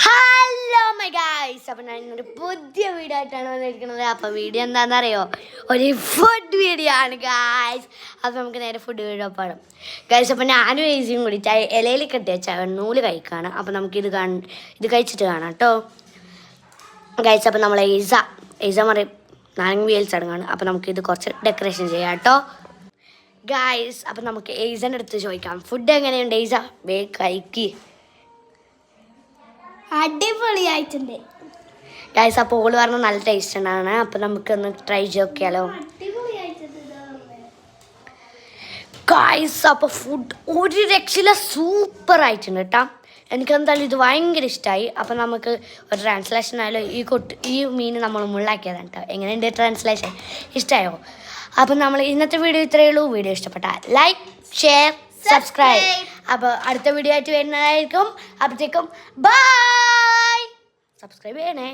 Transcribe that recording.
Hello my guys, അപ്പം ഞാൻ ഇന്നൊരു പുതിയ വീഡിയോ ആയിട്ടാണ് വന്നിരിക്കുന്നത്. അപ്പോൾ വീഡിയോ എന്താണെന്നറിയോ? ഒരു ഫുഡ് വീഡിയോ ആണ് ഗൈസ്. അപ്പോൾ നമുക്ക് നേരെ ഫുഡ് വീഡിയോ പാടും ഗൈസ്. അപ്പോൾ ഞാനും ഏസിയും കൂടി ഇലയിൽ കെട്ടി വെച്ച നൂല് കഴിക്കുകയാണ്. അപ്പോൾ നമുക്കിത് ഇത് കഴിച്ചിട്ട് കാണാം കേട്ടോ ഗൈസ്. അപ്പോൾ നമ്മൾ ഏസ പറയും നാരങ്ങ വീൽ ചടങ്ങാണ്. അപ്പോൾ നമുക്കിത് കുറച്ച് ഡെക്കറേഷൻ ചെയ്യാം കേട്ടോ ഗൈസ്. അപ്പം നമുക്ക് ഏസൻ്റെ അടുത്ത് ചോദിക്കാം, ഫുഡ് എങ്ങനെയുണ്ട് ഏസ? വേഗം കഴിക്ക്. അടിപൊളിയായിട്ടുണ്ട് ഗൈസ്. അപ്പോൾ ഓള് പറഞ്ഞാൽ നല്ല ടേസ്റ്റ് ഉണ്ടാണ്. അപ്പോൾ നമുക്കൊന്ന് ട്രൈ ചെയ്ത് നോക്കിയാലോ ഗൈസ്. അപ്പോൾ ഫുഡ് ഒരു രക്ഷയില്ല, സൂപ്പർ ആയിട്ടുണ്ട് കേട്ടോ. എനിക്കെന്തായാലും ഇത് ഭയങ്കര ഇഷ്ടമായി. അപ്പോൾ നമുക്ക് ഒരു ട്രാൻസ്ലേഷൻ ആയാലും ഈ മീൻ നമ്മൾ മുള്ളാക്കിയതാണ് കേട്ടോ. എങ്ങനെയുണ്ട് ട്രാൻസ്ലേഷൻ? ഇഷ്ടമായോ? അപ്പം നമ്മൾ ഇന്നത്തെ വീഡിയോ ഇത്രയേ ഉള്ളൂ. വീഡിയോ ഇഷ്ടപ്പെട്ടാൽ ലൈക്ക്, ഷെയർ, സബ്സ്ക്രൈബ്. അപ്പോൾ അടുത്ത വീഡിയോ ആയിട്ട് വരുന്നതായിരിക്കും. അപ്പോഴത്തേക്കും ബൈ. സബ്സ്ക്രൈബ് ചെയ്യണേ.